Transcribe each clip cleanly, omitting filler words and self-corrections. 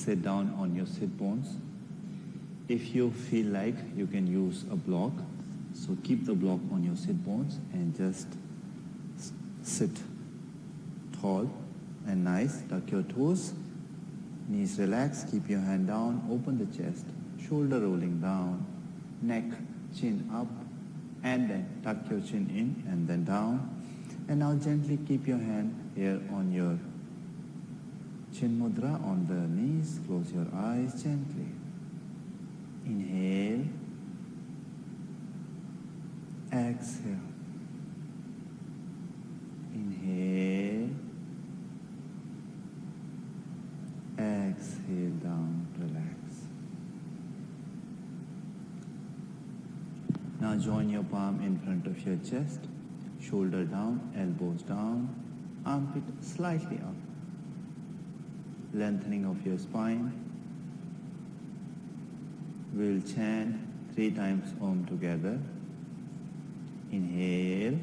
sit down on your sit bones. If you feel like, you can use a block. So keep the block on your sit bones and just sit tall and nice. Tuck your toes, knees relaxed, keep your hand down, open the chest, shoulder rolling down, neck, chin up, and then tuck your chin in and then down. And now gently keep your hand here on your chin mudra on the knees. Close your eyes gently. Inhale. Exhale. Inhale. Exhale down. Relax. Now join your palm in front of your chest. Shoulder down, elbows down, armpit slightly up. Lengthening of your spine. We'll chant 3 times Om together. Inhale.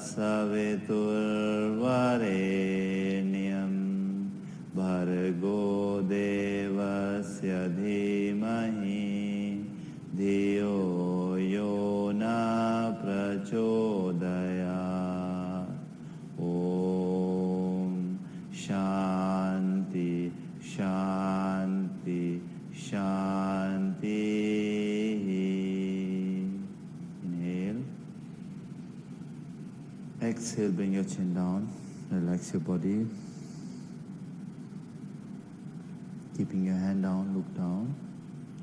Saviturvarenyam Bhargo Devasya Dhimahi Dhiyo Yona Prachodayat. Om Shanti Shanti Shanti. Exhale, bring your chin down, relax your body. Keeping your hand down, look down.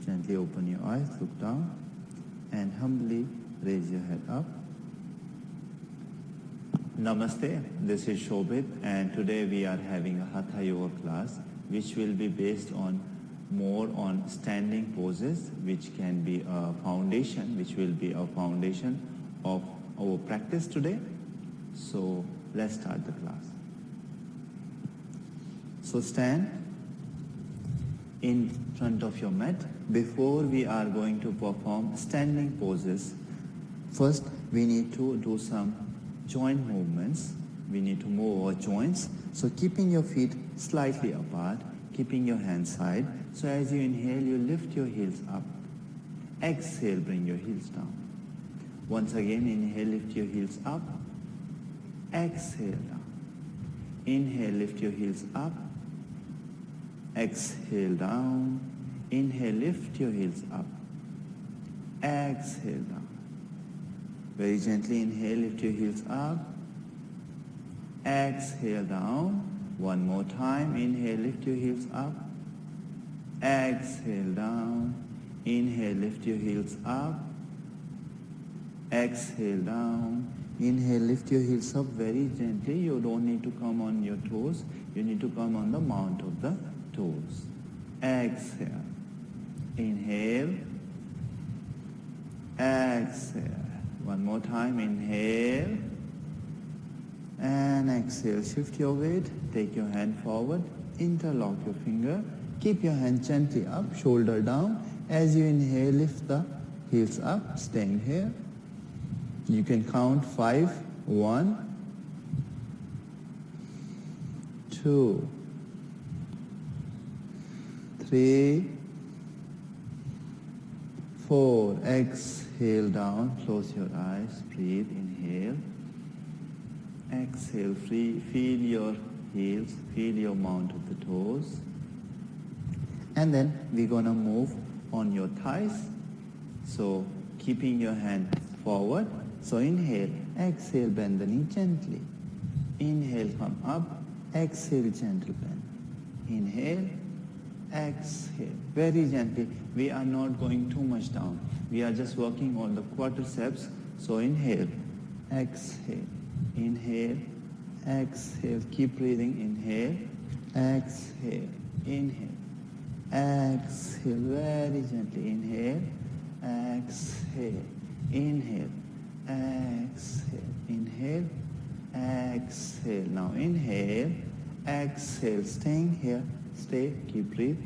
Gently open your eyes, look down. And humbly raise your head up. Namaste, this is Shobhit, and today we are having a Hatha Yoga class which will be based on more on standing poses, which can be a foundation, which will be a foundation of our practice today. So let's start the class. So stand in front of your mat. Before we are going to perform standing poses, first we need to do some joint movements. We need to move our joints. So keeping your feet slightly apart, keeping your hands side. So as you inhale, you lift your heels up. Exhale, bring your heels down. Once again, inhale, lift your heels up. Exhale down. Inhale, lift your heels up. Exhale down. Inhale, lift your heels up. Exhale down. Very gently inhale, lift your heels up. Exhale down. One more time. Inhale, lift your heels up. Exhale down. Inhale, lift your heels up. Exhale down. Inhale, lift your heels up very gently. You don't need to come on your toes. You need to come on the mount of the toes. Exhale. Inhale. Exhale. One more time. Inhale. And exhale. Shift your weight. Take your hand forward. Interlock your finger. Keep your hand gently up. Shoulder down. As you inhale, lift the heels up. Staying here. You can count 5, 1, 2, 3, 4. Exhale down, close your eyes, breathe, inhale. Exhale, feel your heels, feel your mount of the toes. And then we're going to move on your thighs. So keeping your hand forward. So inhale, exhale, bend the knee gently. Inhale, come up, exhale, gentle bend. Inhale, exhale, very gently. We are not going too much down. We are just working on the quadriceps. So inhale, exhale, inhale, exhale, keep breathing, inhale, exhale, inhale, exhale, very gently, inhale, exhale, inhale, exhale, inhale, exhale. Now inhale, exhale, staying here, stay, keep breathe.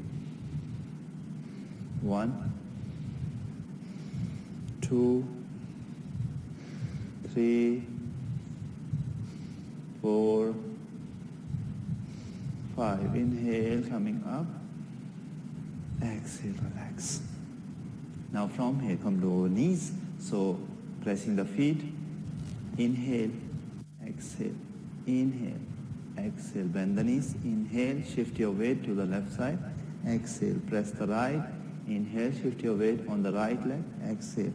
1, 2, 3, 4, 5. Inhale, coming up. Exhale, relax. Now from here, come to our knees. So pressing the feet. Inhale, exhale, inhale, exhale. Bend the knees. Inhale, shift your weight to the left side. Exhale, press the right. Inhale, shift your weight on the right leg. Exhale.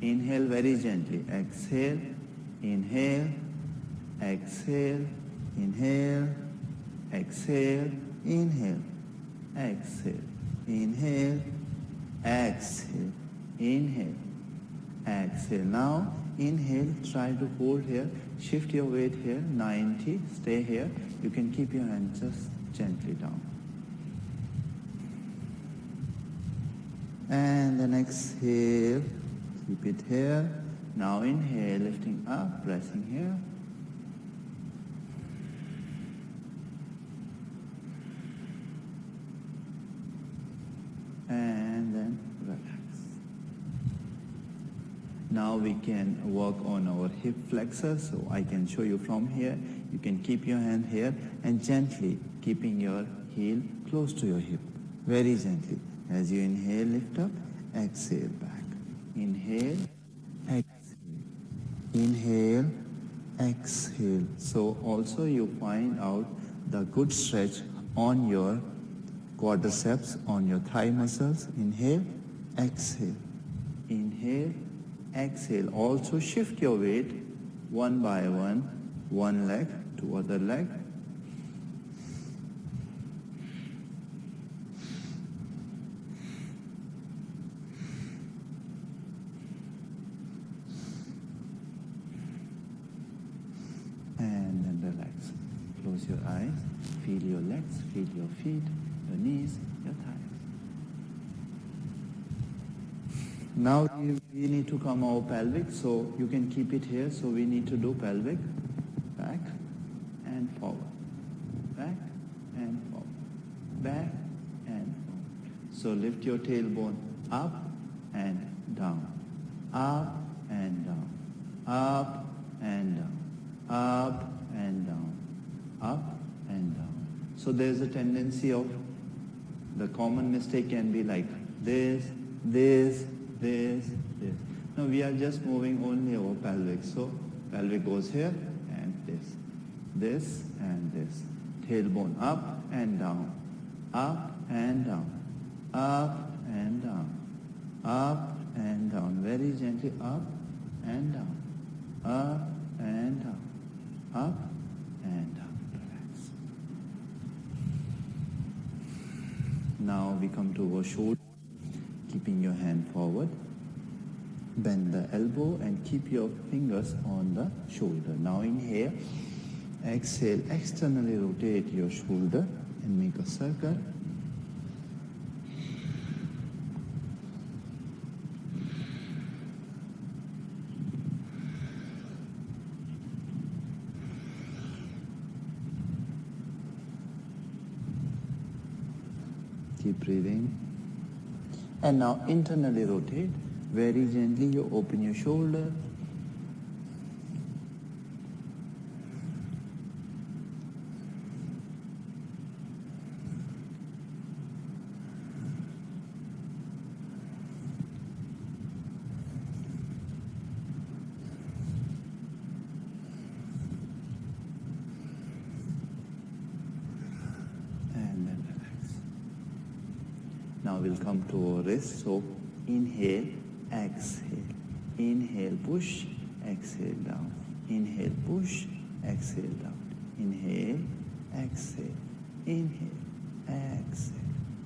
Inhale very gently. Exhale, inhale, exhale, inhale, exhale, inhale, exhale, inhale, exhale, inhale, exhale. Now inhale, try to hold here. Shift your weight here, 90. Stay here. You can keep your hand just gently down. And then exhale, keep it here. Now inhale, lifting up, pressing here. And then relax. Now we can work on our hip flexors. So I can show you from here. You can keep your hand here and gently keeping your heel close to your hip. Very gently. As you inhale, lift up, exhale back. Inhale, exhale. Inhale, exhale. So also you find out the good stretch on your quadriceps, on your thigh muscles. Inhale, exhale. Inhale, exhale. Also shift your weight one by one leg to other leg. And then relax. Close your eyes. Feel your legs, feel your feet, your knees, your thighs. Now we need to come our pelvic, so you can keep it here. So we need to do pelvic, back and forward, back and forward, back and forward. So lift your tailbone up and down, up and down, up and down, up and down, up and down. So there's a tendency of the common mistake can be like this, this, this, this. Now we are just moving only over pelvic. So pelvic goes here and this and this. Tailbone up and down, up and down, up and down, up and down. Very gently up and down, up and down, up and down. Relax. Now we come to our shoulder. Keeping your hand forward, bend the elbow and keep your fingers on the shoulder. Now inhale, exhale, externally rotate your shoulder and make a circle. Keep breathing. And now internally rotate. Very gently you open your shoulder. And then relax. Now we'll come to our wrist. So inhale, exhale. Inhale, push, exhale down. Inhale, push, exhale down. Inhale, exhale. Inhale, exhale.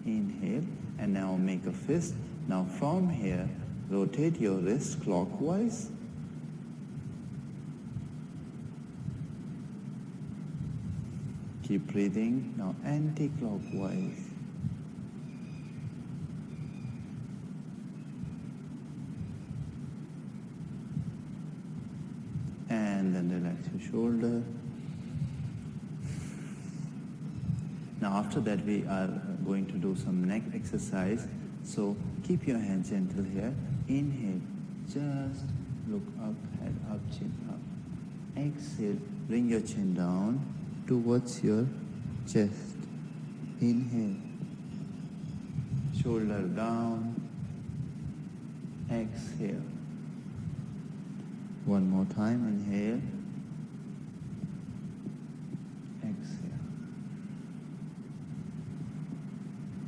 Inhale. And now make a fist. Now from here, rotate your wrist clockwise. Keep breathing. Now anti-clockwise. And then relax your shoulder. Now after that we are going to do some neck exercise. So keep your hands gentle here. Inhale, just look up, head up, chin up. Exhale, bring your chin down towards your chest. Inhale, shoulder down. Exhale. One more time, inhale. Exhale.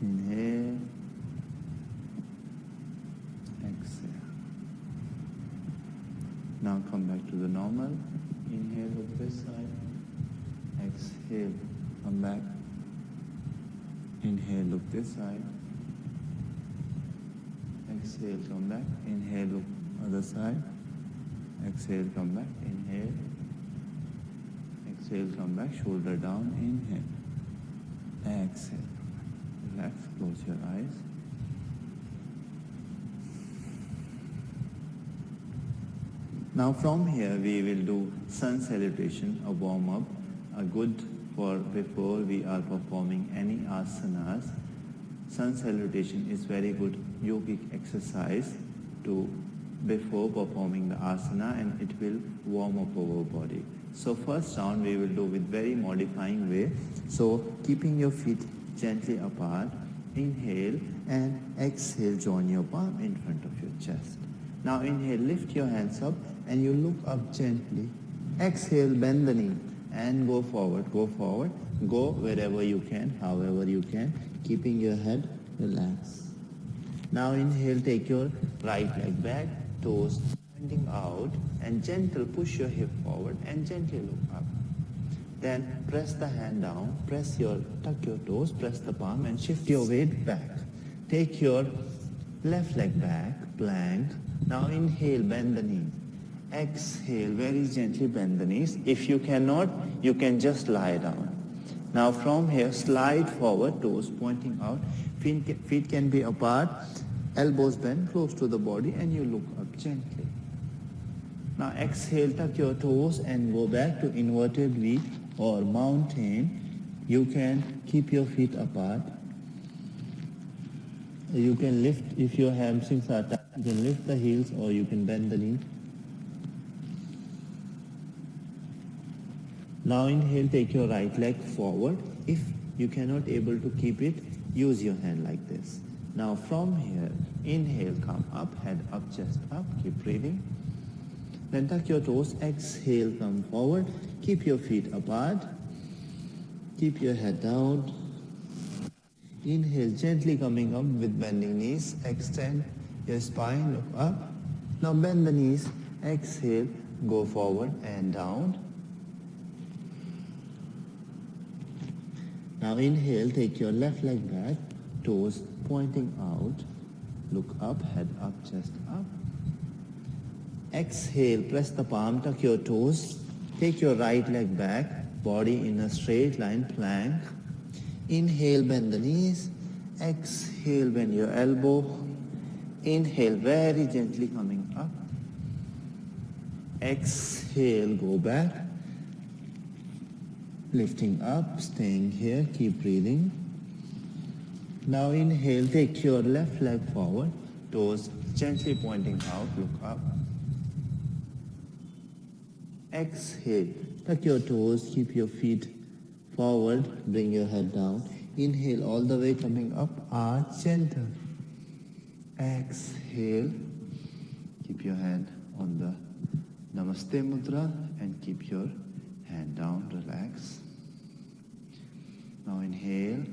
Inhale. Exhale. Now come back to the normal. Inhale, look this side. Exhale, come back. Inhale, look this side. Exhale, come back. Inhale, look other side. Exhale, come back. Inhale. Exhale, come back. Shoulder down. Inhale. Exhale. Relax. Close your eyes. Now from here we will do sun salutation, a warm-up, a good for before we are performing any asanas. Sun salutation is very good yogic exercise to before performing the asana, and it will warm up our body. So first round we will do with very modifying way. So keeping your feet gently apart, inhale and exhale, join your palm in front of your chest. Now inhale, lift your hands up and you look up gently. Exhale, bend the knee and go forward, go wherever you can, however you can, keeping your head relaxed. Now inhale, take your right leg back, toes pointing out, and gentle push your hip forward and gently look up. Then press the hand down, tuck your toes, press the palm and shift your weight back. Take your left leg back, plank. Now inhale, bend the knees. Exhale, very gently bend the knees. If you cannot, you can just lie down. Now from here, slide forward, toes pointing out. Feet can be apart, elbows bent close to the body, and you look up gently. Now exhale, tuck your toes and go back to inverted V or mountain. You can keep your feet apart. You can lift, if your hamstrings are tight, you can lift the heels or you can bend the knee. Now inhale, take your right leg forward. If you cannot able to keep it, use your hand like this. Now from here, inhale, come up, head up, chest up, keep breathing. Then tuck your toes, exhale, come forward, keep your feet apart, keep your head down. Inhale, gently coming up with bending knees, extend your spine, look up. Now bend the knees, exhale, go forward and down. Now inhale, take your left leg back, toes pointing out, look up, head up, chest up. Exhale, press the palm, tuck your toes, take your right leg back, body in a straight line, plank. Inhale, bend the knees, exhale, bend your elbow. Inhale, very gently coming up. Exhale, go back. Lifting up, staying here, keep breathing. Now inhale, take your left leg forward, toes gently pointing out, look up. Exhale, tuck your toes, keep your feet forward, bring your head down. Inhale, all the way coming up, arch, gentle. Exhale, keep your hand on the Namaste Mudra and keep your hand down, relax. Now inhale,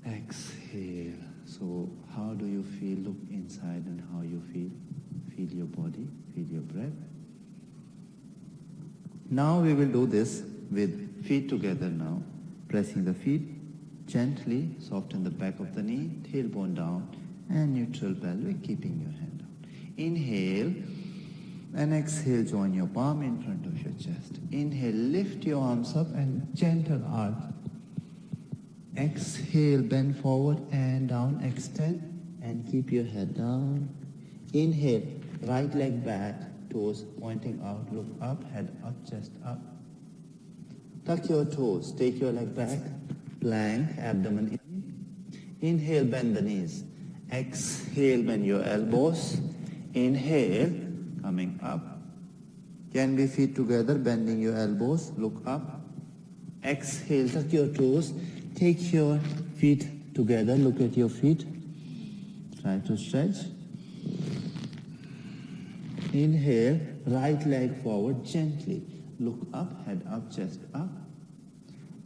exhale. So how do you feel? Look inside and how you feel. Feel your body, feel your breath. Now we will do this with feet together now. Pressing the feet gently, soften the back of the knee, tailbone down, and neutral pelvic, keeping your hand down. Inhale and exhale, join your palm in front of your chest. Inhale, lift your arms up and gentle arch. Exhale, bend forward and down, extend and keep your head down. Inhale, right leg back, toes pointing out, look up, head up, chest up. Tuck your toes, take your leg back, plank, abdomen in. Inhale, bend the knees. Exhale, bend your elbows. Inhale, coming up. Can be feet together, bending your elbows, look up. Exhale, tuck your toes, take your feet together, look at your feet. Try to stretch. Inhale, right leg forward gently. Look up, head up, chest up.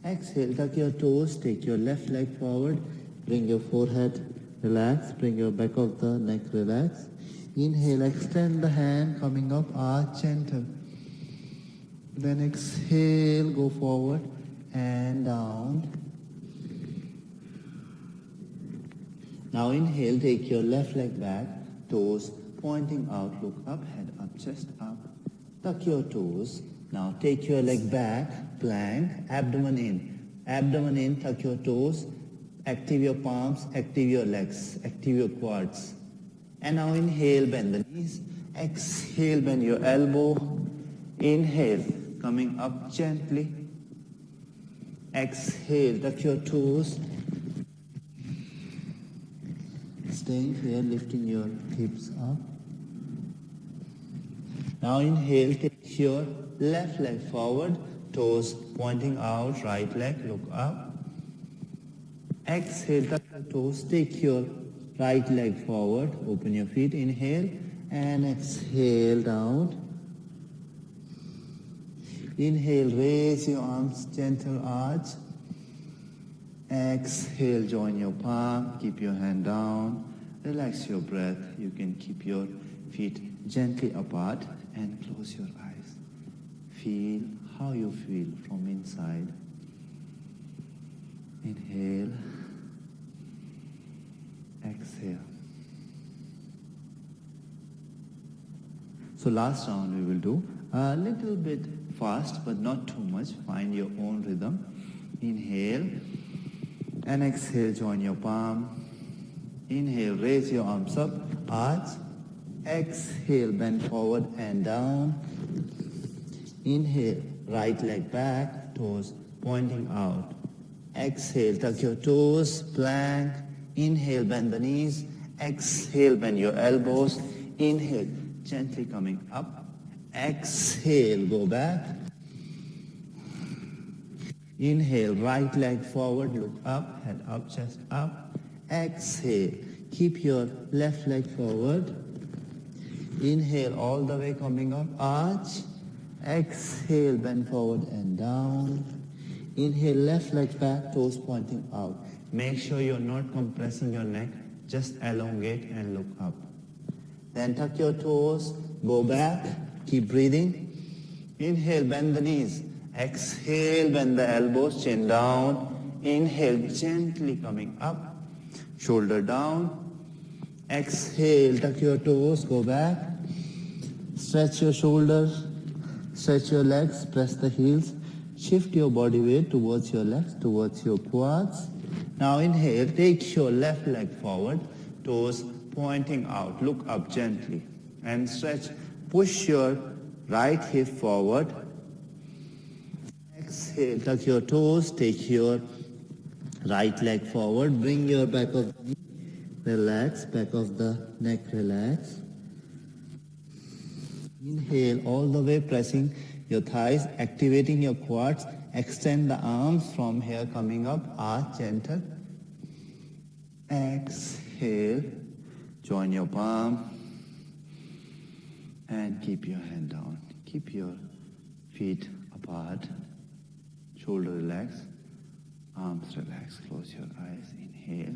Exhale, tuck your toes, take your left leg forward. Bring your forehead, relax. Bring your back of the neck, relax. Inhale, extend the hand, coming up, arch, gentle. Then exhale, go forward and down. Now inhale, take your left leg back, toes pointing out, look up, head up, chest up. Tuck your toes. Now take your leg back, plank, abdomen in. Abdomen in, tuck your toes, active your palms, active your legs, active your quads. And now inhale, bend the knees. Exhale, bend your elbow. Inhale, coming up gently. Exhale, tuck your toes. Staying here, lifting your hips up. Now inhale, take your left leg forward, toes pointing out, right leg, look up. Exhale, tuck your toes, take your right leg forward, open your feet, inhale, and exhale down. Inhale, raise your arms, gentle arch. Exhale, join your palm, keep your hand down, relax your breath. You can keep your feet gently apart and close your eyes. Feel how you feel from inside. Inhale, exhale. So last round we will do a little bit fast, but not too much. Find your own rhythm. Inhale and exhale, join your palm. Inhale, raise your arms up, arch. Exhale, bend forward and down. Inhale, right leg back, toes pointing out. Exhale, tuck your toes, plank. Inhale, bend the knees. Exhale, bend your elbows. Inhale, gently coming up. Exhale, go back. Inhale, right leg forward, look up, head up, chest up. Exhale, keep your left leg forward. Inhale, all the way coming up, arch. Exhale, bend forward and down. Inhale, left leg back, toes pointing out. Make sure you're not compressing your neck, just elongate and look up. Then tuck your toes, go back, keep breathing. Inhale, bend the knees. Exhale, bend the elbows, chin down. Inhale, gently coming up, shoulder down. Exhale, tuck your toes, go back. Stretch your shoulders, stretch your legs, press the heels. Shift your body weight towards your legs, towards your quads. Now inhale, take your left leg forward, toes pointing out. Look up gently and stretch. Push your right hip forward. Exhale, tuck your toes, take your right leg forward. Bring your back of the knee, relax, back of the neck, relax. Inhale, all the way pressing your thighs, activating your quads. Extend the arms from here coming up, arch, gentle. Exhale, join your palm and keep your hand down. Keep your feet apart, shoulder relax, arms relax, close your eyes, inhale.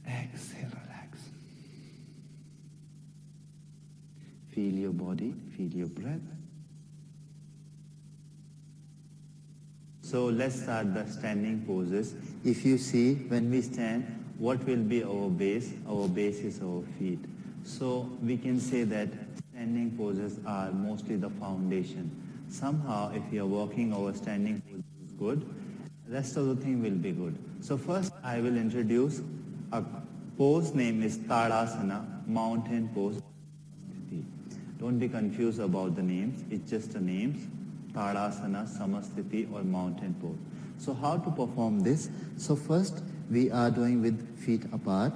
Exhale, relax. Feel your body, feel your breath. So let's start the standing poses. If you see, when we stand, what will be our base? Our base is our feet. So we can say that standing poses are mostly the foundation. Somehow, if you are working over standing poses is good, rest of the thing will be good. So first, I will introduce a pose name is Tadasana, mountain pose. Don't be confused about the names. It's just the names. Tadasana, Samasthiti or mountain pose. So how to perform this? So first we are doing with feet apart,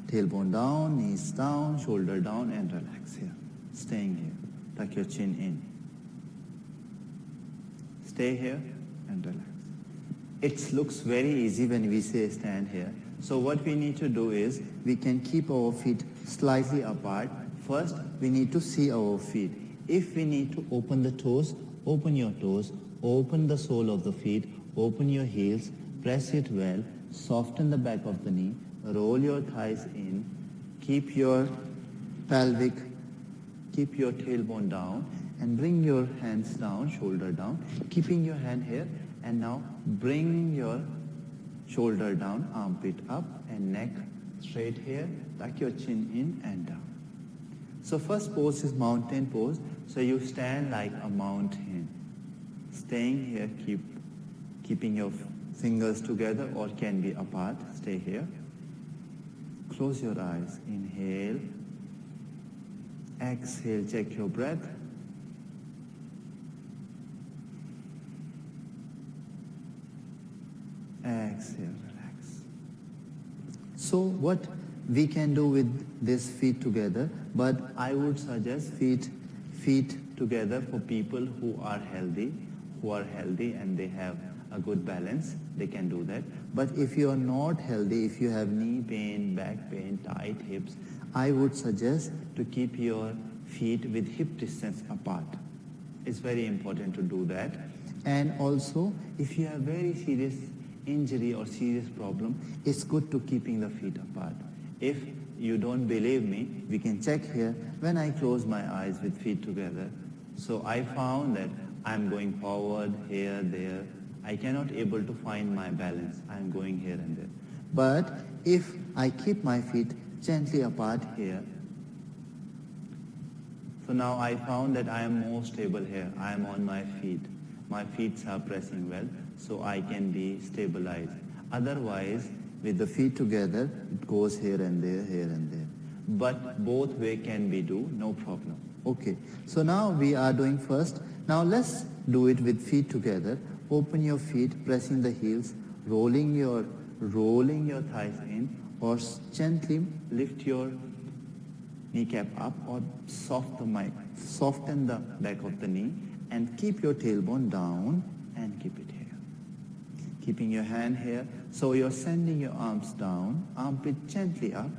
tailbone down, knees down, shoulder down and relax here. Staying here. Tuck your chin in. Stay here and relax. It looks very easy when we say stand here. So what we need to do is we can keep our feet slightly apart. First, we need to see our feet. If we need to open the toes, open your toes, open the sole of the feet, open your heels, press it well, soften the back of the knee, roll your thighs in, keep your tailbone down and bring your hands down, shoulder down, keeping your hand here and now bring your shoulder down, armpit up and neck straight here, tuck your chin in and down. So first pose is mountain pose. So you stand like a mountain. Staying here, keeping your fingers together or can be apart. Stay here. Close your eyes. Inhale. Exhale, check your breath. Exhale, relax. So what we can do with this feet together, but I would suggest feet together for people who are healthy and they have a good balance, they can do that. But if you are not healthy, if you have knee pain, back pain, tight hips, I would suggest to keep your feet with hip distance apart. It's very important to do that. And also, if you have very serious injury or serious problem, it's good to keeping the feet apart. If you don't believe me, we can check here when I close my eyes with feet together. So I found that I'm going forward, here, there. I cannot able to find my balance. I'm going here and there. But if I keep my feet gently apart here, so now I found that I am more stable here. I am on my feet. My feet are pressing well, so I can be stabilized. Otherwise, with the feet together, it goes here and there, here and there. But both way can be do, no problem. Okay, so now we are doing first. Now let's do it with feet together. Open your feet, pressing the heels, rolling your thighs in, or gently lift your kneecap up, or soften the back of the knee, and keep your tailbone down and keep it here. Keeping your hand here, so you're sending your arms down, armpit gently up,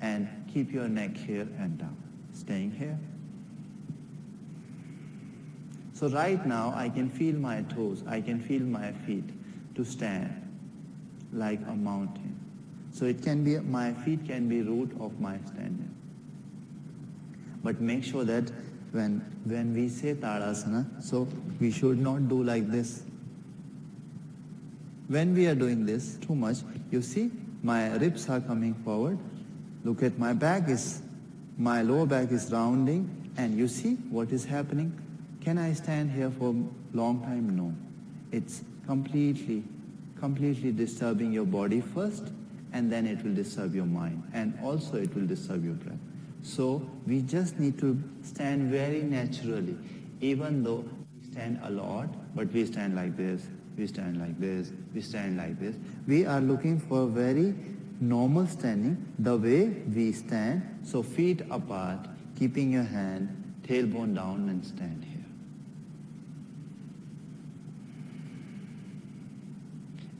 and keep your neck here and down. Staying here. So right now I can feel my toes, I can feel my feet to stand like a mountain. So it can be, my feet can be root of my standing. But make sure that when we say Tadasana, so we should not do like this. When we are doing this too much, you see my ribs are coming forward. Look at my my lower back is rounding, and you see what is happening. Can I stand here for a long time? No. It's completely disturbing your body first, and then it will disturb your mind, and also it will disturb your breath. So we just need to stand very naturally, even though we stand a lot, but we stand like this, we stand like this, we stand like this. We are looking for very normal standing, the way we stand. So feet apart, keeping your hand, tailbone down, and stand here.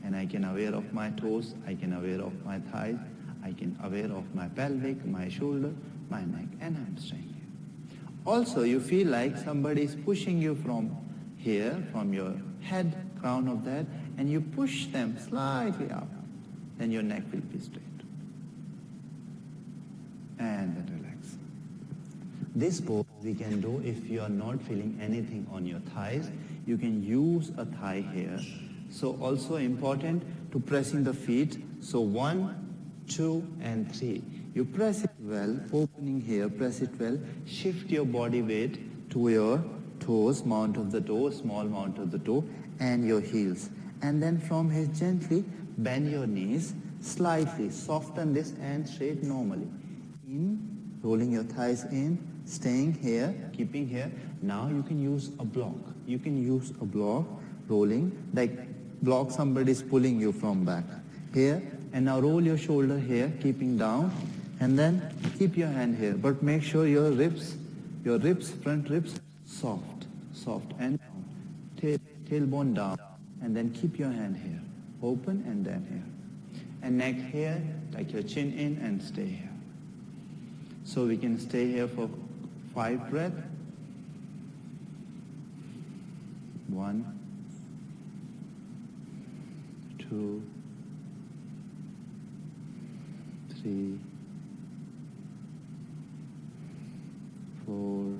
And I can aware of my toes, I can aware of my thighs, I can aware of my pelvic, my shoulder, my neck, and I'm staying here. Also, you feel like somebody is pushing you from here, from your head, crown of the head, and you push them slightly up. Then your neck will be straight. And then relax. This pose we can do if you are not feeling anything on your thighs. You can use a thigh here. So also important to pressing the feet. So 1, 2, and 3. You press it well, opening here, press it well, shift your body weight to your toes, mount of the toe, small mount of the toe, and your heels. And then from here gently bend your knees, slightly soften this and straight normally. In, rolling your thighs in, staying here, keeping here. Now you can use a block. You can use a block, rolling, like block somebody is pulling you from back. Here, and now roll your shoulder here, keeping down, and then keep your hand here. But make sure your ribs, front ribs, soft and down. Tailbone down, and then keep your hand here. Open and then here. And neck here, like your chin in and stay here. So we can stay here for 5 breaths. 1, 2, 3, 4,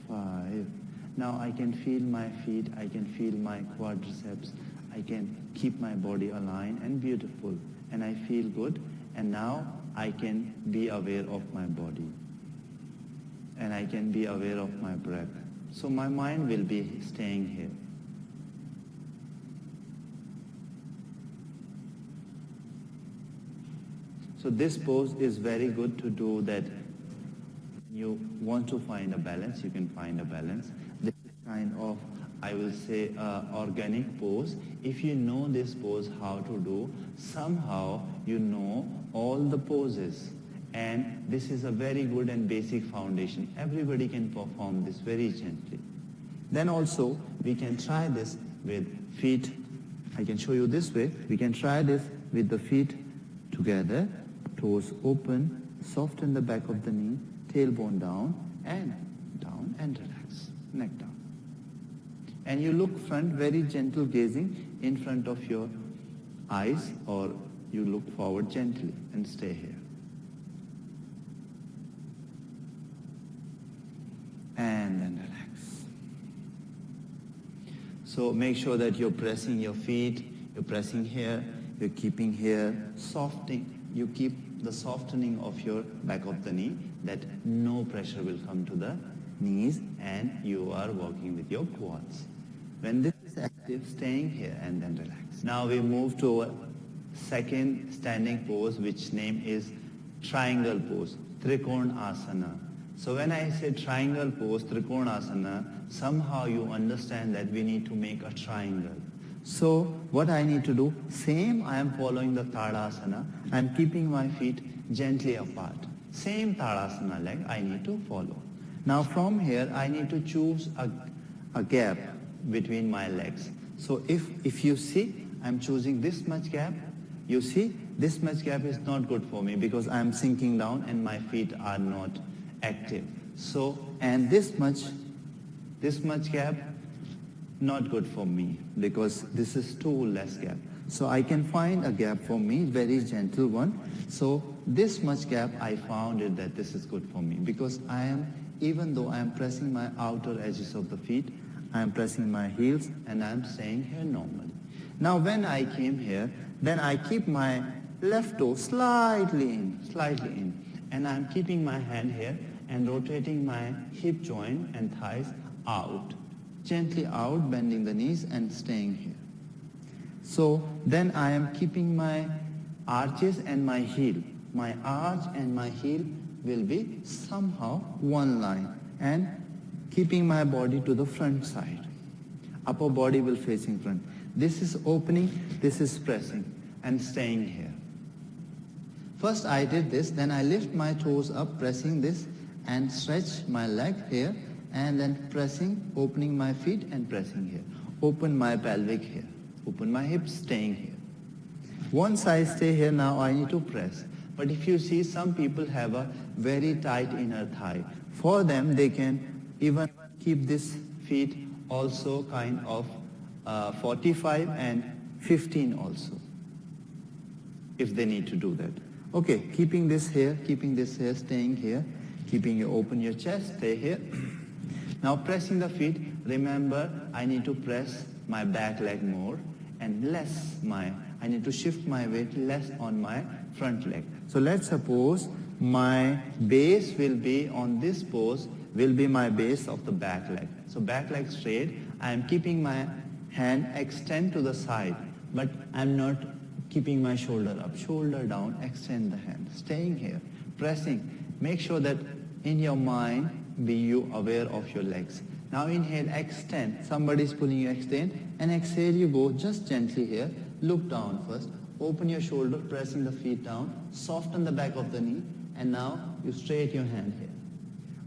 5. Now I can feel my feet, I can feel my quadriceps, I can keep my body aligned and beautiful, and I feel good, and now I can be aware of my body, and I can be aware of my breath. So my mind will be staying here. So this pose is very good to do that. You want to find a balance, you can find a balance. This is kind of, I will say, organic pose. If you know this pose how to do, somehow you know all the poses. And this is a very good and basic foundation. Everybody can perform this very gently. Then also, we can try this with feet. I can show you this way. We can try this with the feet together, toes open, soften the back of the knee, tailbone down and relax, neck down. And you look front, very gentle gazing in front of your eyes, or you look forward gently and stay here. And then relax. So make sure that you're pressing your feet, you're pressing here, you're keeping here, softening. You keep the softening of your back of the knee, that no pressure will come to the knees, and you are working with your quads. When this is active, staying here and then relax. Now we move to a second standing pose, which name is triangle pose, Trikonasana. So when I say triangle pose, Trikonasana, somehow you understand that we need to make a triangle. So what I need to do, same I am following the Tadasana, I am keeping my feet gently apart. Same Tadasana leg I need to follow. Now from here I need to choose a gap between my legs. So if you see, I am choosing this much gap. You see, this much gap is not good for me because I am sinking down and my feet are not active. So, and this much gap, not good for me because this is too less gap. So I can find a gap for me, very gentle one. So this much gap, I found it that this is good for me because I am, even though I am pressing my outer edges of the feet, I am pressing my heels and I am staying here normally. Now when I came here, then I keep my left toe slightly in, and I am keeping my hand here and rotating my hip joint and thighs out, gently out, bending the knees and staying here. So then I am keeping my arches and my heel. My arch and my heel will be somehow one line, and keeping my body to the front side. Upper body will facing front. This is opening, this is pressing and staying here. First I did this, then I lift my toes up, pressing this and stretch my leg here, and then pressing, opening my feet and pressing here. Open my pelvic here. Open my hips, staying here. Once I stay here, now I need to press. But if you see, some people have a very tight inner thigh. For them, they can even keep this feet also kind of 45 and 15 also, if they need to do that. Okay, keeping this here, staying here, keeping you open your chest, stay here. Now pressing the feet, remember I need to press my back leg more and less my I need to shift my weight less on my front leg. So let's suppose my base will be on this pose, will be my base of the back leg. So back leg straight, I am keeping my hand extend to the side, but I'm not keeping my shoulder up. Shoulder down, extend the hand. Staying here, pressing. Make sure that in your mind, be you aware of your legs. Now inhale, extend. Somebody's pulling you, extend. And exhale, you go just gently here. Look down first. Open your shoulder, pressing the feet down. Soften the back of the knee. And now you straight your hand here.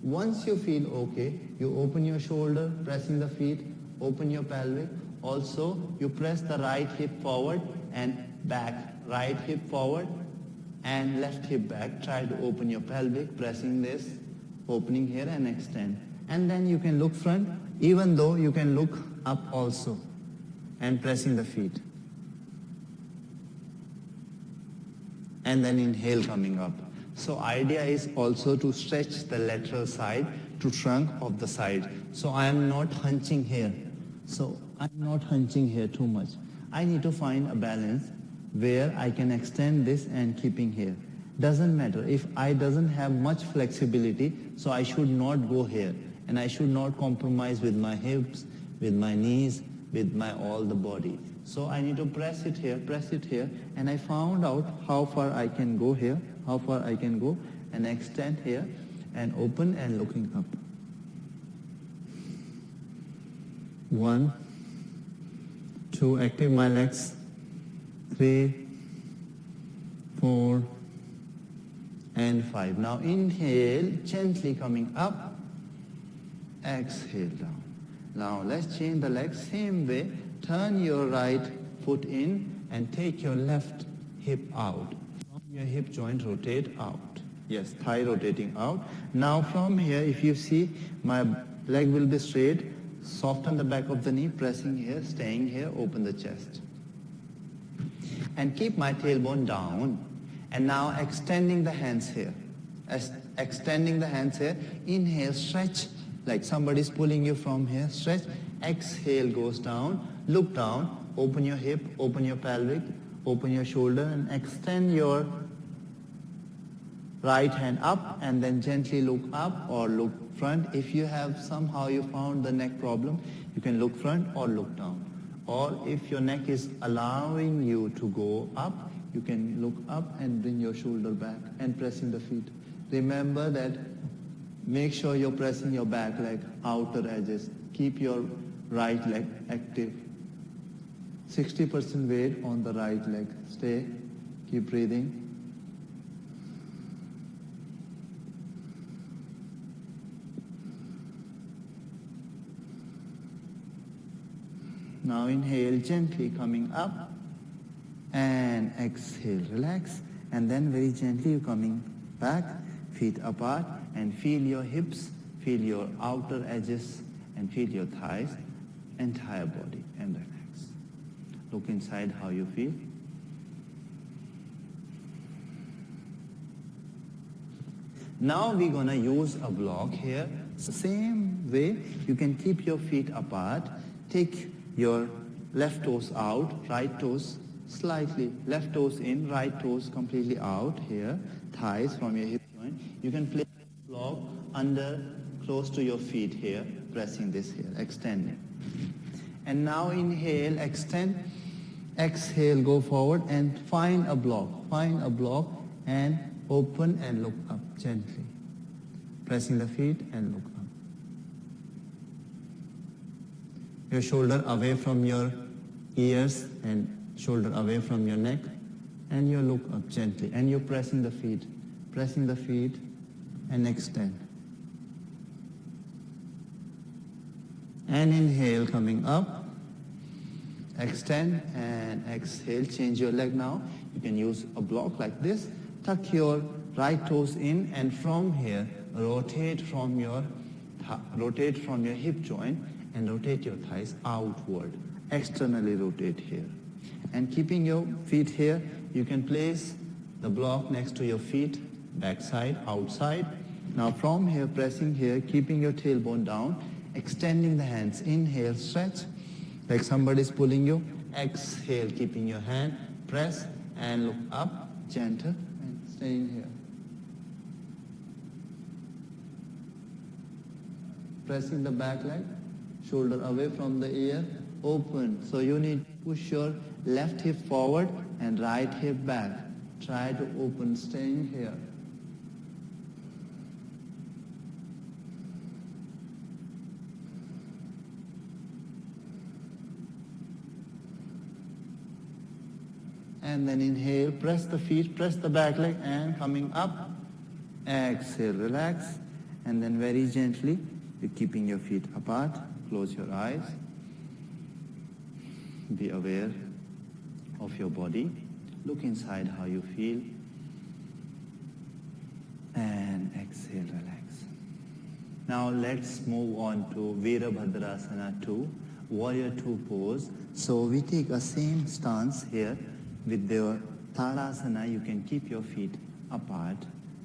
Once you feel okay, you open your shoulder, pressing the feet. Open your pelvic. Also, you press the right hip forward and back. Right hip forward and left hip back. Try to open your pelvic, pressing this, opening here and extend. And then you can look front, even though you can look up also, and pressing the feet. And then inhale, coming up. So idea is also to stretch the lateral side to trunk of the side. So I am not hunching here. So I'm not hunching here too much. I need to find a balance where I can extend this and keeping here. Doesn't matter if I doesn't have much flexibility, so I should not go here. And I should not compromise with my hips, with my knees, with my all the body. So I need to press it here, and I found out how far I can go here, how far I can go, and extend here, and open and looking up. 1, 2, active my legs. 3, 4, and 5. Now inhale, gently coming up, exhale down. Now let's change the legs, same way. Turn your right foot in and take your left hip out. From your hip joint, rotate out. Yes, thigh rotating out. Now from here, if you see, my leg will be straight. Soften the back of the knee, pressing here, staying here, open the chest. And keep my tailbone down. And now extending the hands here. Extending the hands here. Inhale, stretch, like somebody's pulling you from here. Stretch. Exhale, goes down. Look down. Open your hip, open your pelvic, open your shoulder, and extend your right hand up, and then gently look up or look front. If you have somehow you found the neck problem, you can look front or look down. Or if your neck is allowing you to go up, you can look up and bring your shoulder back and pressing the feet. Remember that, make sure you're pressing your back leg, outer edges. Keep your right leg active. 60% weight on the right leg. Stay, keep breathing. Now inhale, gently coming up, and exhale, relax, and then very gently you coming back, feet apart, and feel your hips, feel your outer edges, and feel your thighs, entire body, and relax. Look inside how you feel. Now we're gonna use a block here. Same way, you can keep your feet apart, take your left toes out, right toes slightly, left toes in, right toes completely out here, thighs from your hip joint. You can place the block under, close to your feet here, pressing this here, extending. And now inhale, extend, exhale, go forward and find a block and open and look up gently, pressing the feet and look up. Your shoulder away from your ears and shoulder away from your neck, and you look up gently, and you're pressing the feet and extend. And inhale, coming up, extend and exhale. Change your leg now. You can use a block like this. Tuck your right toes in, and from here, rotate from your hip joint and rotate your thighs outward. Externally rotate here. And keeping your feet here, you can place the block next to your feet, backside, outside. Now from here, pressing here, keeping your tailbone down, extending the hands. Inhale, stretch, like somebody's pulling you. Exhale, keeping your hand, Press and look up, gentle, and staying here. Pressing the back leg, shoulder away from the ear, open. So you need to push your left hip forward and right hip back. Try to open, staying here. And then inhale, press the feet, press the back leg, and coming up, exhale, relax. And then very gently, you're keeping your feet apart, close your eyes. Be aware of your body. Look inside how you feel. And exhale, relax. Now let's move on to Virabhadrasana 2, Warrior 2 pose. So we take a same stance here. With the Tadasana, you can keep your feet apart.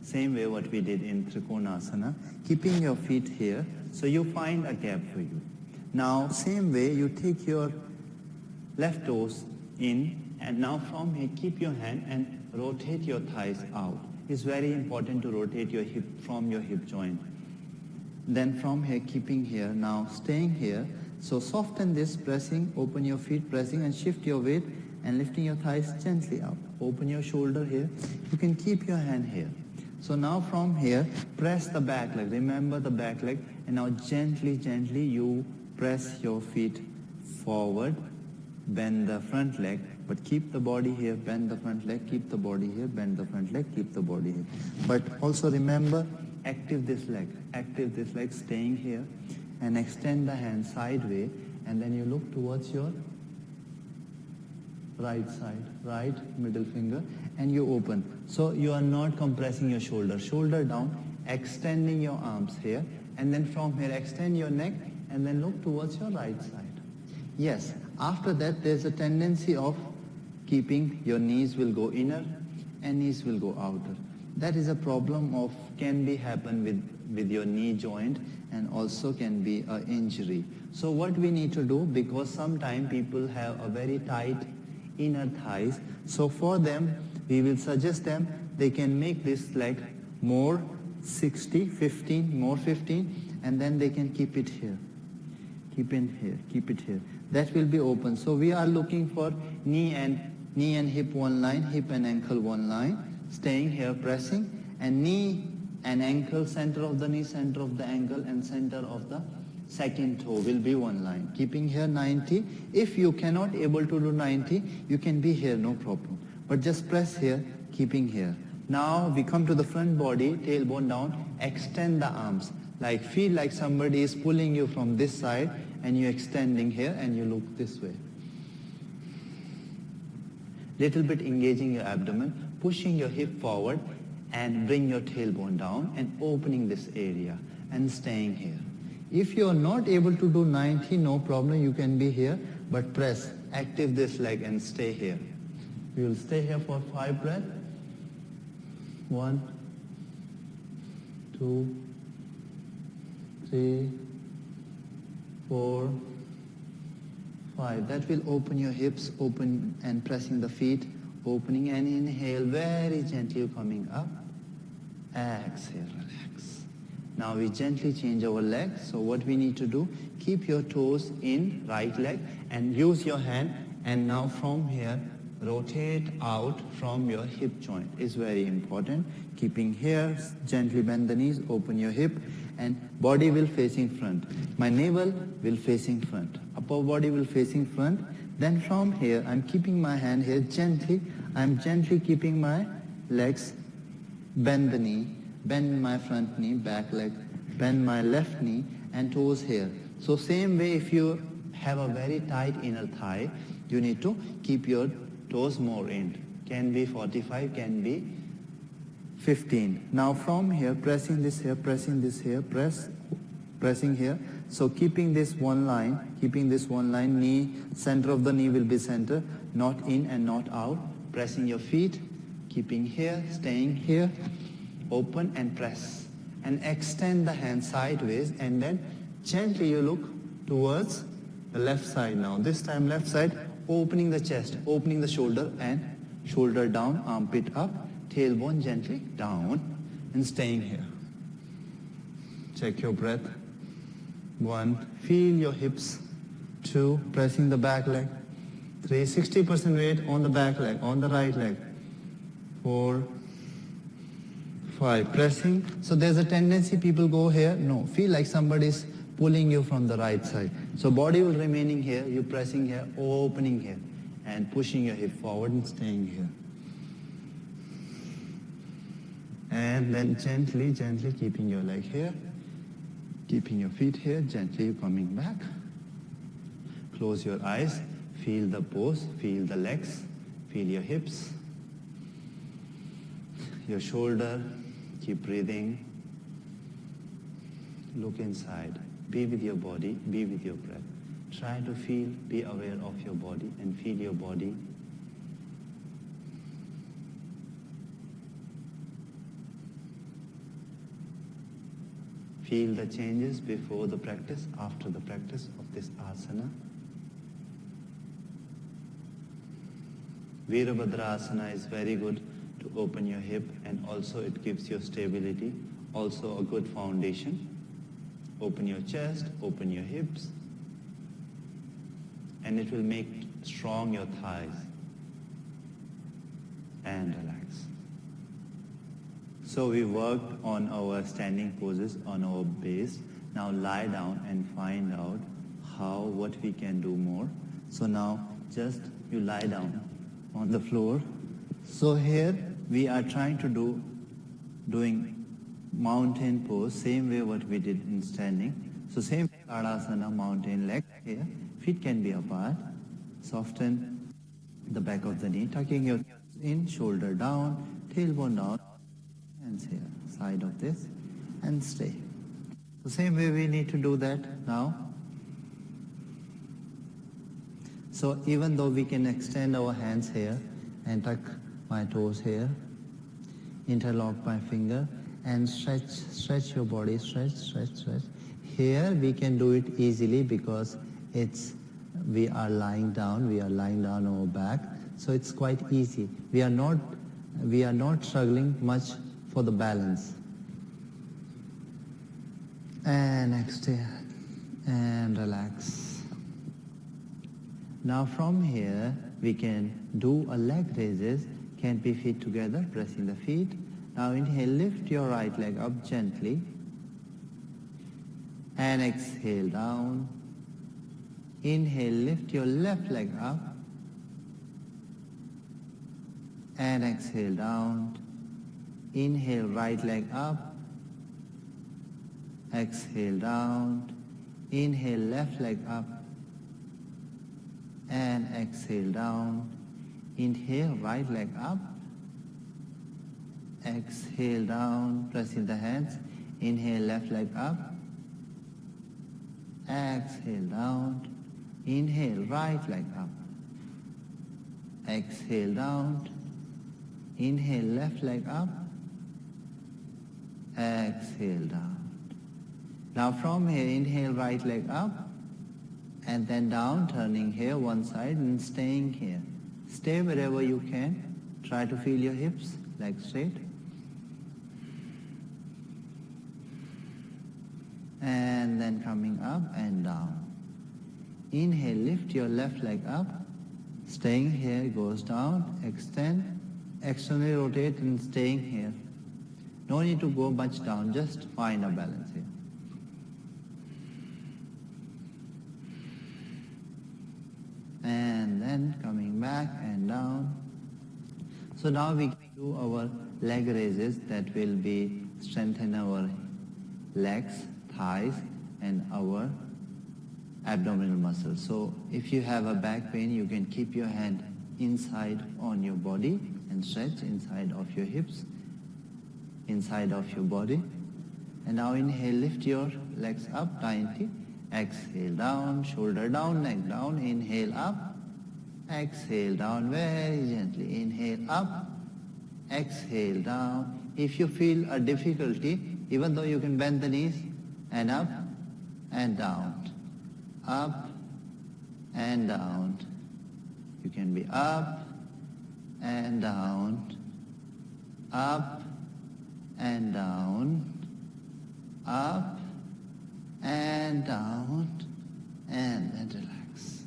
Same way what we did in Trikonasana. Keeping your feet here, so you find a gap for you. Now, same way, you take your left toes in, and now from here, keep your hand and rotate your thighs out. It's very important to rotate your hip from your hip joint. Then from here, keeping here, now staying here. So soften this, pressing, open your feet, pressing, and shift your weight, and lifting your thighs gently up. Open your shoulder here. You can keep your hand here. So now from here, press the back leg. Remember the back leg. And now gently, gently you press your feet forward. Bend the front leg. But keep the body here. Bend the front leg. Keep the body here. Bend the front leg. Keep the body here. But also remember, active this leg. Active this leg, staying here. And extend the hand sideways. And then you look towards your right side, right middle finger, and you open. So you are not compressing your shoulder down, extending your arms here, and then from here extend your neck, and then look towards your right side. Yes, after that there's a tendency of keeping your knees will go inner and knees will go outer. That is a problem of, can be happen with your knee joint, and also can be an injury. So what we need to do, because sometimes people have a very tight inner thighs, so for them we will suggest them they can make this leg more 60, 15, more 15, and then they can keep it here. Keep in here, keep it here. That will be open. So we are looking for knee and hip one line, hip and ankle one line, staying here, pressing, and knee and ankle, center of the knee, center of the ankle, and center of the second toe will be one line. Keeping here 90. If you cannot able to do 90, you can be here, no problem. But just press here, keeping here. Now we come to the front body, tailbone down, extend the arms. Like feel like somebody is pulling you from this side, and you're extending here, and you look this way. Little bit engaging your abdomen, pushing your hip forward, and bring your tailbone down, and opening this area, and staying here. If you are not able to do 90, no problem, you can be here, but press, active this leg and stay here. We will stay here for 5 breaths. 1, 2, 3, 4, 5. That will open your hips, open and pressing the feet, opening, and inhale very gently coming up. Exhale, relax. Now we gently change our leg. So what we need to do, keep your toes in right leg and use your hand, and now from here rotate out from your hip joint is very important. Keeping here, gently bend the knees, open your hip, and body will facing front. My navel will facing front. Upper body will facing front. Then from here, I'm keeping my hand here gently. I'm gently keeping my legs, bend the knee, bend my front knee, back leg, bend my left knee, and toes here. So same way, if you have a very tight inner thigh, you need to keep your toes more in. Can be 45, can be 15. Now from here, pressing this here, pressing here. So keeping this one line, knee, center of the knee will be center, not in and not out. Pressing your feet, keeping here, staying here, open and press. And extend the hand sideways, and then gently you look towards the left side now. This time left side, opening the chest, opening the shoulder, and Shoulder down, armpit up, tailbone gently down, and staying here. Check your breath. 1, feel your hips. 2, pressing the back leg. 3, 60% weight on the back leg, on the right leg. 4, 5, pressing. So there's a tendency people go here. No, feel like somebody's pulling you from the right side. So body will remaining here, you pressing here, opening here, and pushing your hip forward and staying here. And then gently, gently keeping your leg here, keeping your feet here, gently coming back. Close your eyes, feel the pose, feel the legs, feel your hips, your shoulder, keep breathing. Look inside, be with your body, be with your breath. Try to feel, be aware of your body and feel your body. Feel the changes before the practice, after the practice of this asana. Virabhadrasana is very good to open your hip, and also it gives you stability, also a good foundation. Open your chest, open your hips, and it will make strong your thighs. And relax. So we worked on our standing poses, on our base. Now lie down and find out what we can do more. So now just you lie down on the floor. So here we are trying to doing mountain pose, same way what we did in standing. So same Tadasana, mountain leg here. Feet can be apart. Soften the back of the knee, tucking your in, shoulder down, tailbone down, hands here, side of this, and stay. The same way we need to do that now. So even though we can extend our hands here and tuck my toes here, interlock my finger and stretch your body, stretch. Here we can do it easily because we are lying down on our back, so it's quite easy. We are not struggling much for the balance. And exhale and relax. Now from here we can do a leg raises, can be feet together, pressing the feet. Now inhale, lift your right leg up gently and exhale down. Inhale, lift your left leg up and exhale down. Inhale, right leg up, exhale down. Inhale, left leg up and exhale down. Inhale, right leg up, exhale down, pressing the hands. Inhale, left leg up, exhale down. Inhale, right leg up, exhale down. Inhale, left leg up, exhale down. Now from here, inhale, right leg up, and then down, turning here one side and staying here. Stay wherever you can. Try to feel your hips, legs straight. And then coming up and down. Inhale, lift your left leg up. Staying here, goes down, extend, externally rotate and staying here. No need to go much down, just find a balance here. And then coming back and down. So now we can do our leg raises that will be strengthen our legs, thighs and our abdominal muscles. So if you have a back pain, you can keep your hand inside on your body and stretch inside of your hips, inside of your body. And now inhale, lift your legs up, 90. Exhale down, shoulder down, neck down. Inhale up, exhale down very gently. Inhale up, exhale down. If you feel a difficulty, even though you can bend the knees, and up and down, up and down. You can be up and down, up and down, up and down, and then relax.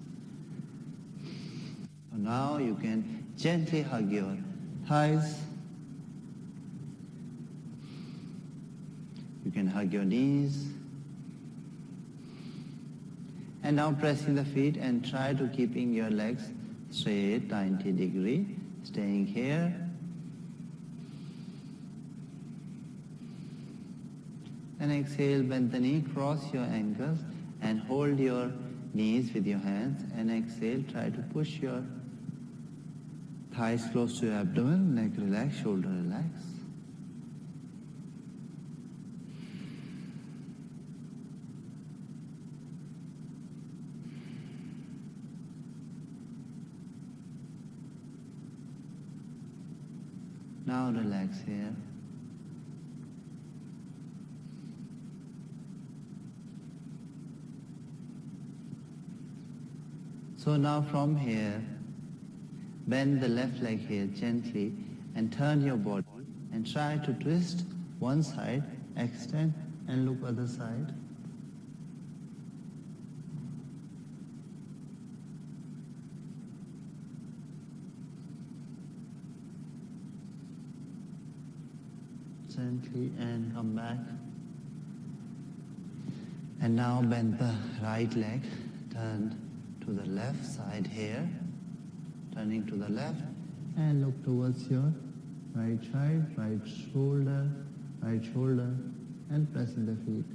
So now you can gently hug your thighs. You can hug your knees. And now pressing the feet and try to keeping your legs straight, 90 degree, staying here. And exhale, bend the knee, cross your ankles and hold your knees with your hands. And exhale, try to push your thighs close to your abdomen, neck relax, shoulder relax. Now relax here. So now from here, bend the left leg here gently and turn your body and try to twist one side, extend and look other side. Gently and come back. And now bend the right leg, turn to the left side here, turning to the left and look towards your right side, right shoulder, and pressing the feet.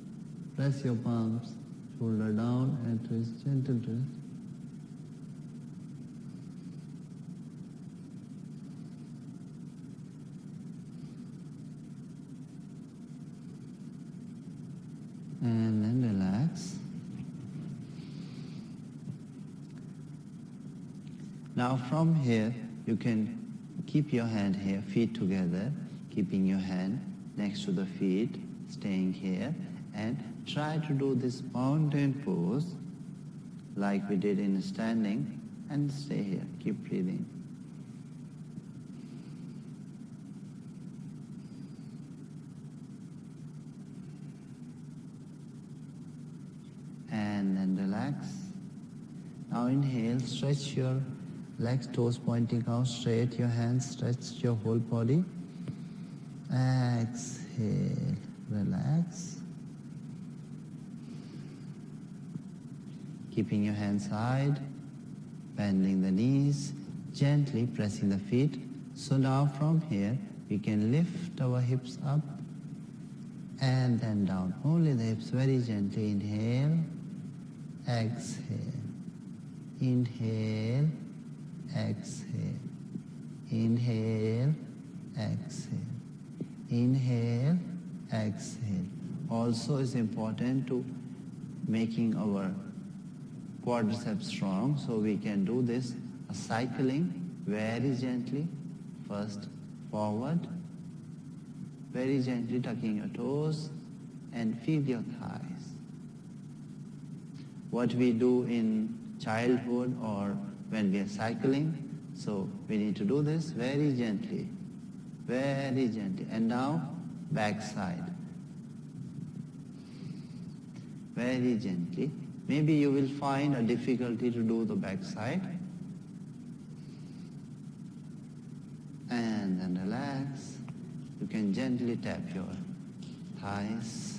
Press your palms, shoulder down and twist, gentle twist. And then relax. Now from here, you can keep your hand here, feet together, keeping your hand next to the feet, staying here, and try to do this mountain pose like we did in standing, and stay here, keep breathing. And then relax. Now inhale, stretch your legs, toes pointing out straight, your hands, stretch your whole body. Exhale, relax. Keeping your hands side, bending the knees, gently pressing the feet. So now from here, we can lift our hips up and then down. Only the hips, very gently. Inhale, exhale, inhale, exhale, inhale, exhale, inhale, exhale. Also is important to making our quadriceps strong, so we can do this cycling very gently. First forward, very gently tucking your toes and feel your thighs. What we do in childhood or when we are cycling, so we need to do this very gently, and now back side, very gently. Maybe you will find a difficulty to do the back side, and then relax. You can gently tap your thighs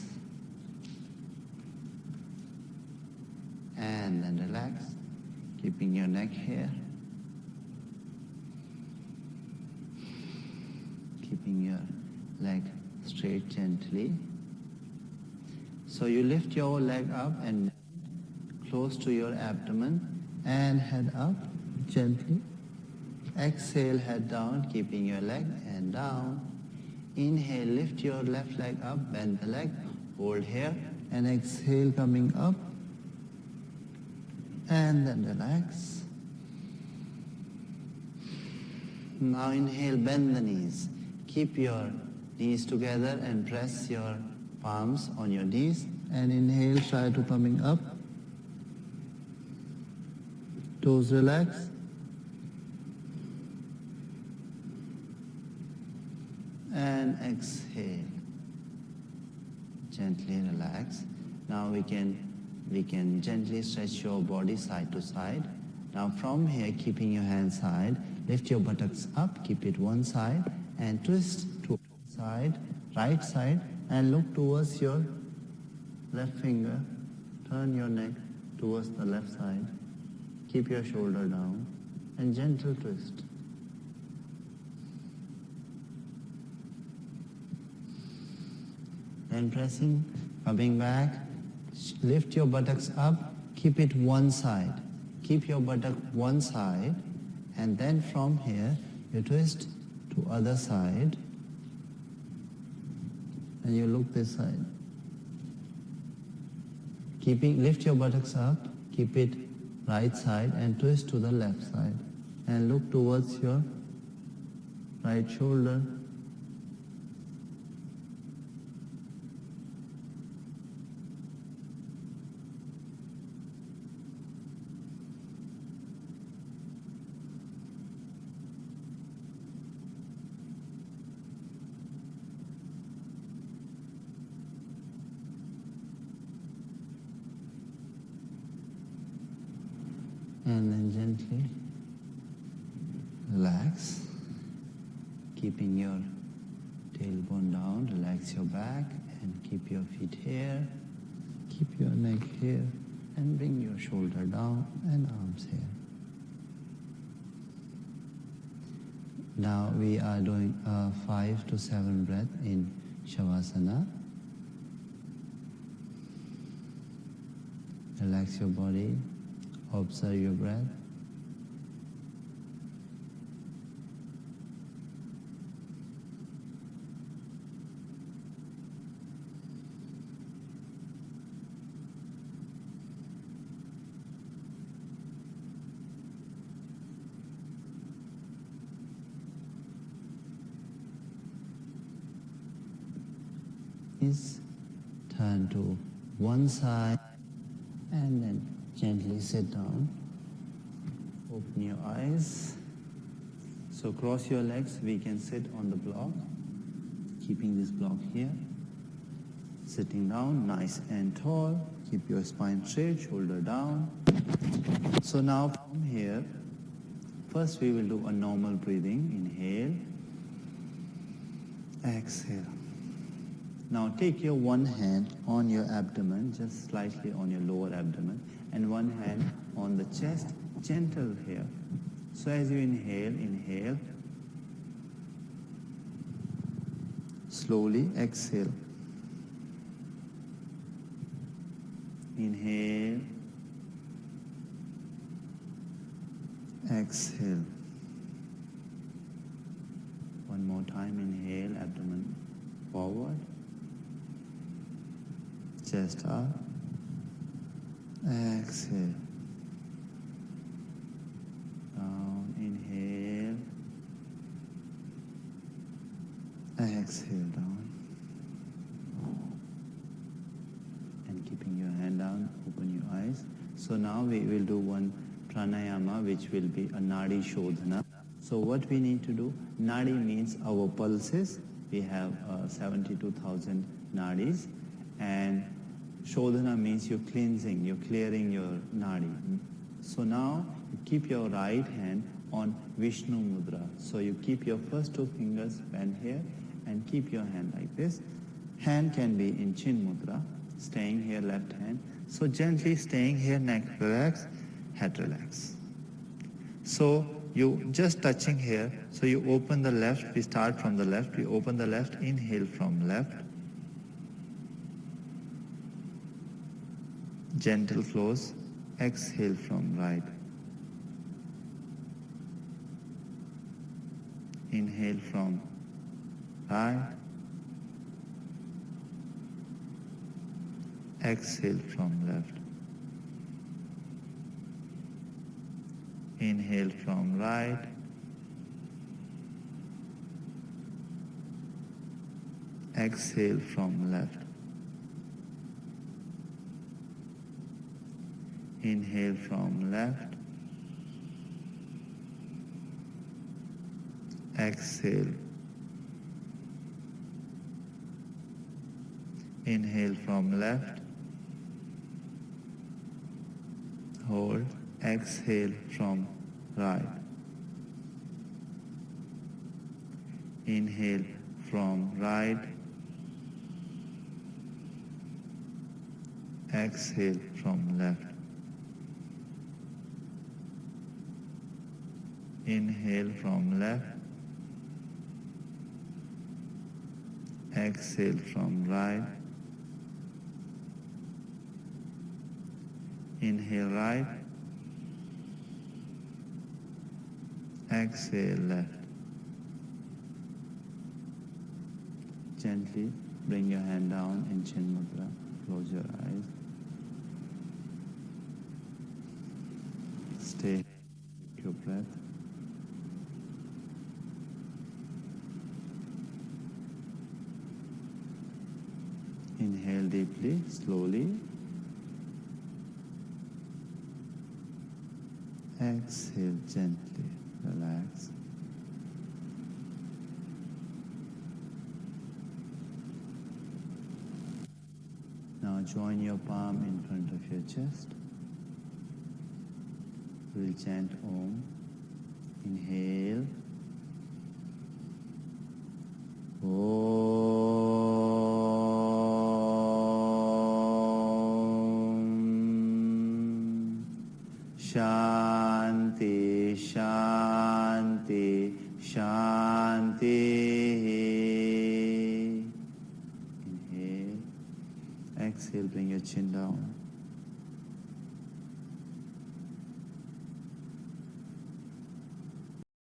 and then relax, keeping your neck here, keeping your leg straight gently. So you lift your leg up and close to your abdomen and head up gently. Exhale, head down, keeping your leg and down. Inhale, lift your left leg up, bend the leg, hold here, and exhale, coming up, and then relax. Now inhale, bend the knees. Keep your knees together and press your palms on your knees, and inhale, try to coming up. Toes relax. and exhale. Gently relax. Now we can gently stretch your body side to side. Now from here, keeping your hand side, lift your buttocks up, keep it one side, and twist to side, right side, and look towards your left finger. Turn your neck towards the left side. Keep your shoulder down, and gentle twist. Then pressing, coming back, lift your buttocks up, keep it one side. Keep your buttock one side, and then from here, you twist to other side, and you look this side. Lift your buttocks up, keep it right side, and twist to the left side, and look towards your right shoulder. And then gently relax, keeping your tailbone down, relax your back and keep your feet here, keep your neck here and bring your shoulder down and arms here. Now we are doing 5 to 7 breaths in Shavasana. Relax your body. Observe your breath. Please turn to one side and then gently sit down. Open your eyes. So cross your legs. We can sit on the block, keeping this block here. Sitting down, nice and tall. Keep your spine straight, shoulder down. So now from here, first we will do a normal breathing. Inhale, exhale. Now take your one hand on your abdomen, just slightly on your lower abdomen, and one hand on the chest, gentle here. So as you inhale, slowly exhale. Inhale, exhale. One more time, inhale, abdomen forward, chest up, exhale. Down, inhale, exhale down. And keeping your hand down, open your eyes. So now we will do one pranayama, which will be a nadi shodhana. So what we need to do, nadi means our pulses. We have 72,000 nadis, and shodhana means you're cleansing, you're clearing your nadi. So now you keep your right hand on Vishnu Mudra. So you keep your first two fingers bent here and keep your hand like this. Hand can be in Chin Mudra, staying here left hand. So gently staying here, neck relax, head relax. So you just touching here, so you open the left, we start from the left, we open the left, inhale from left. Gentle close, exhale from right. Inhale from right. Exhale from left. Inhale from right. Exhale from left. Inhale from left. Exhale Inhale from left. Hold. Exhale from right. Inhale from right. Exhale from left. Inhale from left. Exhale from right. Inhale right. Exhale left. Gently bring your hand down in Chin Mudra. Close your eyes. Stay with your breath. Inhale deeply, slowly. Exhale gently. Relax. Now join your palm in front of your chest. We'll chant Om. Inhale. Om. Shanti, Shanti, Shanti. Inhale. Exhale, bring your chin down.